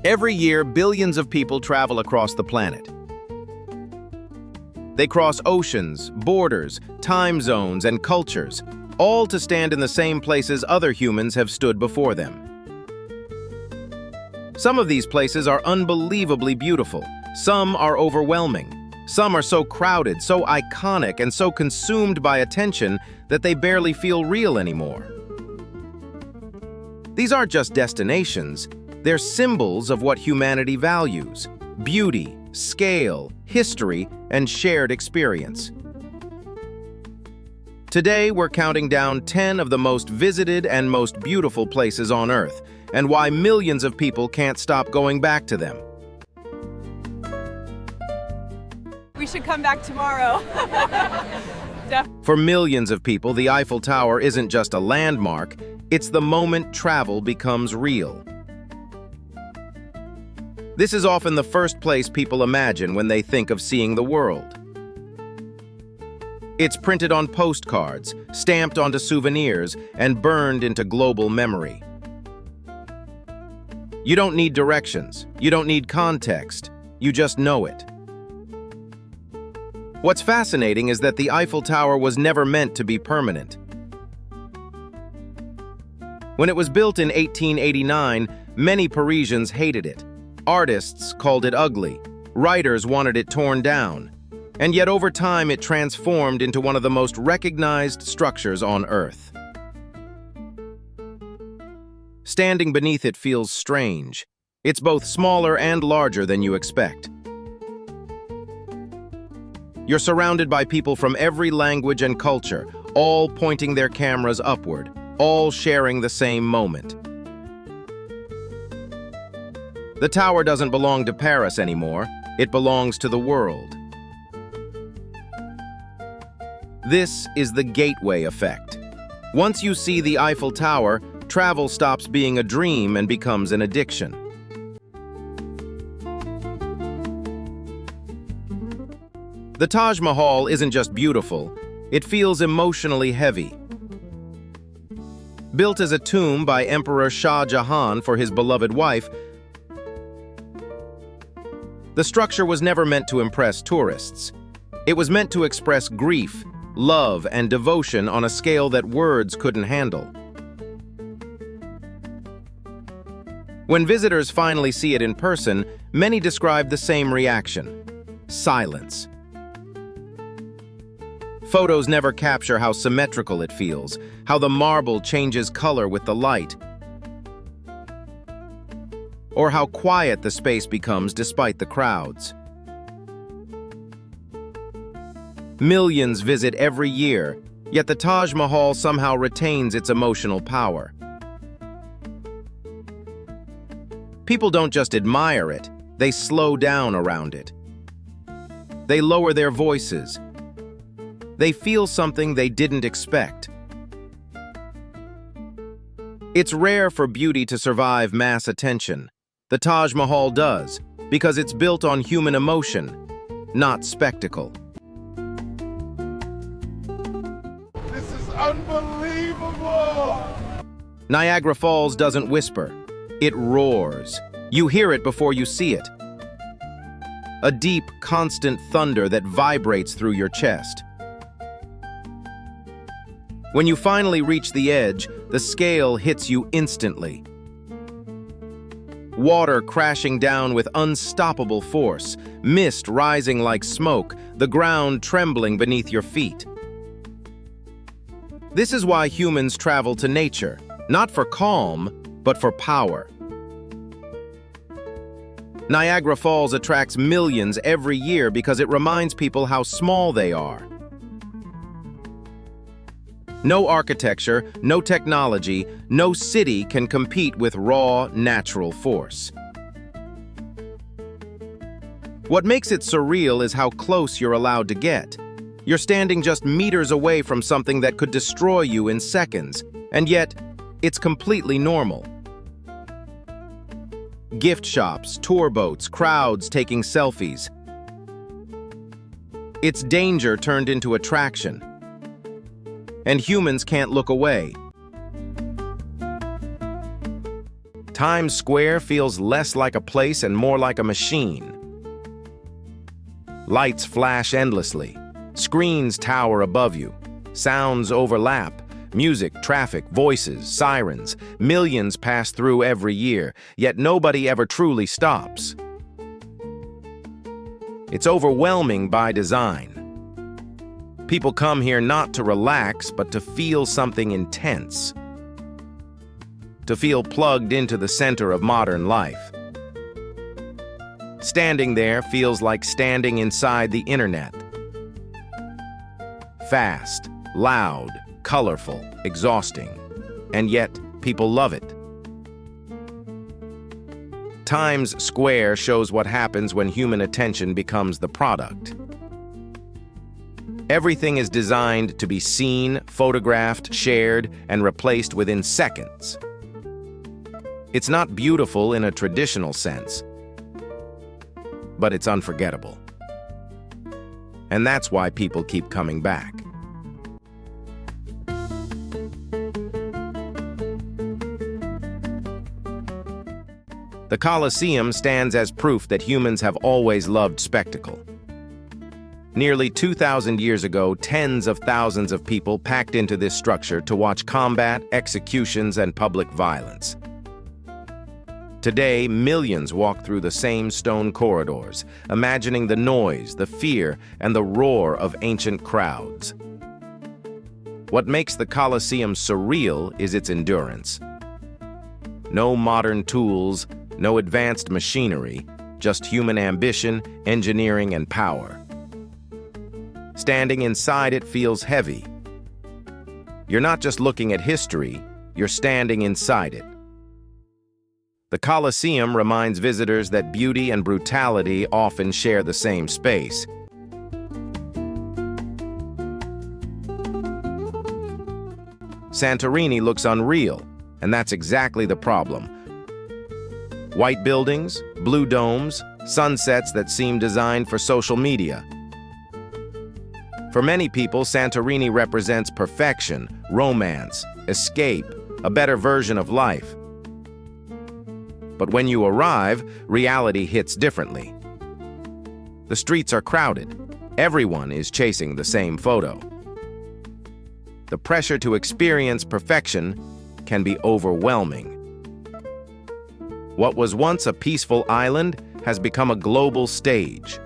Every year, billions of people travel across the planet. They cross oceans, borders, time zones, and cultures, all to stand in the same places other humans have stood before them. Some of these places are unbelievably beautiful. Some are overwhelming. Some are so crowded, so iconic, and so consumed by attention that they barely feel real anymore. These aren't just destinations. They're symbols of what humanity values: beauty, scale, history, and shared experience. Today, we're counting down 10 of the most visited and most beautiful places on Earth, and why millions of people can't stop going back to them. We should come back tomorrow. For millions of people, the Eiffel Tower isn't just a landmark, it's the moment travel becomes real. This is often the first place people imagine when they think of seeing the world. It's printed on postcards, stamped onto souvenirs, and burned into global memory. You don't need directions, you don't need context, you just know it. What's fascinating is that the Eiffel Tower was never meant to be permanent. When it was built in 1889, many Parisians hated it. Artists called it ugly. Writers wanted it torn down. And yet over time it transformed into one of the most recognized structures on Earth. Standing beneath it feels strange. It's both smaller and larger than you expect. You're surrounded by people from every language and culture, all pointing their cameras upward, all sharing the same moment. The tower doesn't belong to Paris anymore, it belongs to the world. This is the gateway effect. Once you see the Eiffel Tower, travel stops being a dream and becomes an addiction. The Taj Mahal isn't just beautiful, it feels emotionally heavy. Built as a tomb by Emperor Shah Jahan for his beloved wife, the structure was never meant to impress tourists. It was meant to express grief, love, and devotion on a scale that words couldn't handle. When visitors finally see it in person, many describe the same reaction: silence. Photos never capture how symmetrical it feels, how the marble changes color with the light, or how quiet the space becomes despite the crowds. Millions visit every year, yet the Taj Mahal somehow retains its emotional power. People don't just admire it, they slow down around it. They lower their voices. They feel something they didn't expect. It's rare for beauty to survive mass attention. The Taj Mahal does, because it's built on human emotion, not spectacle. This is unbelievable! Niagara Falls doesn't whisper, it roars. You hear it before you see it. A deep, constant thunder that vibrates through your chest. When you finally reach the edge, the scale hits you instantly. Water crashing down with unstoppable force, mist rising like smoke, the ground trembling beneath your feet. This is why humans travel to nature, not for calm, but for power. Niagara Falls attracts millions every year because it reminds people how small they are. No architecture, no technology, no city can compete with raw, natural force. What makes it surreal is how close you're allowed to get. You're standing just meters away from something that could destroy you in seconds, and yet, it's completely normal. Gift shops, tour boats, crowds taking selfies. It's danger turned into attraction. And humans can't look away. Times Square feels less like a place and more like a machine. Lights flash endlessly. Screens tower above you. Sounds overlap. Music, traffic, voices, sirens. Millions pass through every year, yet nobody ever truly stops. It's overwhelming by design. People come here not to relax, but to feel something intense. To feel plugged into the center of modern life. Standing there feels like standing inside the internet. Fast, loud, colorful, exhausting, and yet people love it. Times Square shows what happens when human attention becomes the product. Everything is designed to be seen, photographed, shared, and replaced within seconds. It's not beautiful in a traditional sense, but it's unforgettable. And that's why people keep coming back. The Colosseum stands as proof that humans have always loved spectacle. Nearly 2,000 years ago, tens of thousands of people packed into this structure to watch combat, executions, and public violence. Today, millions walk through the same stone corridors, imagining the noise, the fear, and the roar of ancient crowds. What makes the Colosseum surreal is its endurance. No modern tools, no advanced machinery, just human ambition, engineering, and power. Standing inside it feels heavy. You're not just looking at history, you're standing inside it. The Colosseum reminds visitors that beauty and brutality often share the same space. Santorini looks unreal, and that's exactly the problem. White buildings, blue domes, sunsets that seem designed for social media. For many people, Santorini represents perfection, romance, escape, a better version of life. But when you arrive, reality hits differently. The streets are crowded. Everyone is chasing the same photo. The pressure to experience perfection can be overwhelming. What was once a peaceful island has become a global stage.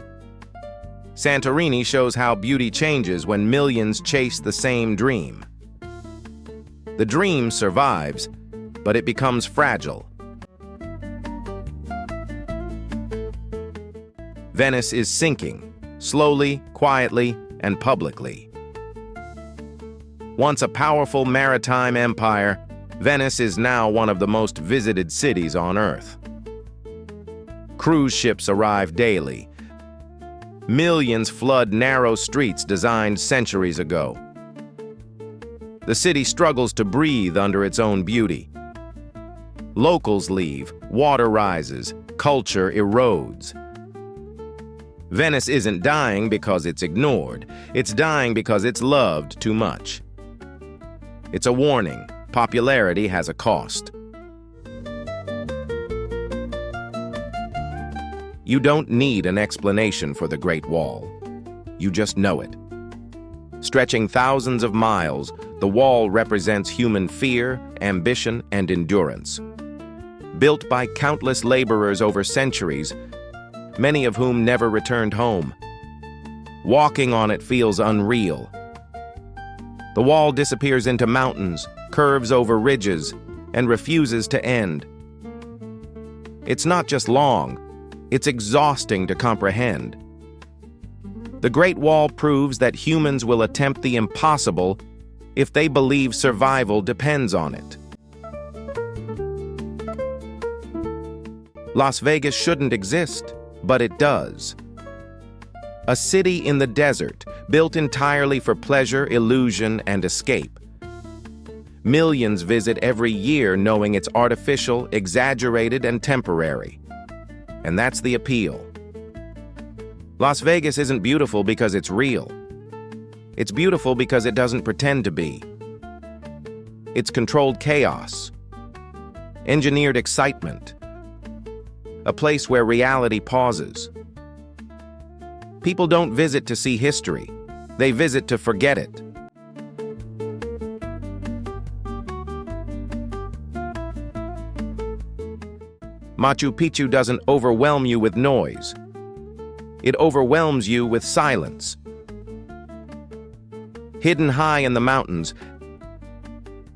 Santorini shows how beauty changes when millions chase the same dream. The dream survives, but it becomes fragile. Venice is sinking, slowly, quietly, and publicly. Once a powerful maritime empire, Venice is now one of the most visited cities on Earth. Cruise ships arrive daily. Millions flood narrow streets designed centuries ago. The city struggles to breathe under its own beauty. Locals leave, water rises, culture erodes. Venice isn't dying because it's ignored. It's dying because it's loved too much. It's a warning. Popularity has a cost. You don't need an explanation for the Great Wall. You just know it. Stretching thousands of miles, the wall represents human fear, ambition, and endurance. Built by countless laborers over centuries, many of whom never returned home. Walking on it feels unreal. The wall disappears into mountains, curves over ridges, and refuses to end. It's not just long, it's exhausting to comprehend. The Great Wall proves that humans will attempt the impossible if they believe survival depends on it. Las Vegas shouldn't exist, but it does. A city in the desert, built entirely for pleasure, illusion, and escape. Millions visit every year knowing it's artificial, exaggerated, and temporary. And that's the appeal. Las Vegas isn't beautiful because it's real. It's beautiful because it doesn't pretend to be. It's controlled chaos. engineered excitement, a place where reality pauses. People don't visit to see history, they visit to forget it. Machu Picchu doesn't overwhelm you with noise. It overwhelms you with silence. Hidden high in the mountains,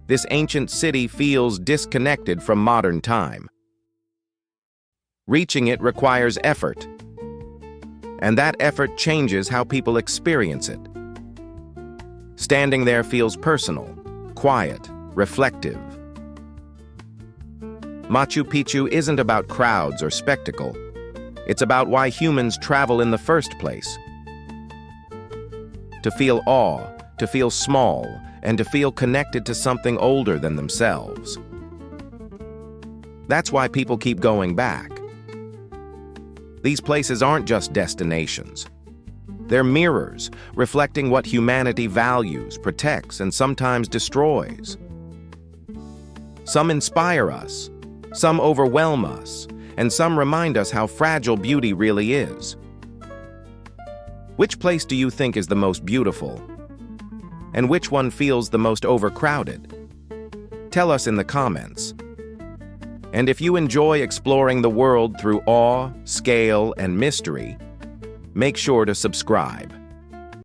this ancient city feels disconnected from modern time. Reaching it requires effort, and that effort changes how people experience it. Standing there feels personal, quiet, reflective. Machu Picchu isn't about crowds or spectacle. It's about why humans travel in the first place. To feel awe, to feel small, and to feel connected to something older than themselves. That's why people keep going back. These places aren't just destinations. They're mirrors, reflecting what humanity values, protects, and sometimes destroys. Some inspire us, some overwhelm us, and some remind us how fragile beauty really is. Which place do you think is the most beautiful? And which one feels the most overcrowded? Tell us in the comments. And if you enjoy exploring the world through awe, scale, and mystery, make sure to subscribe.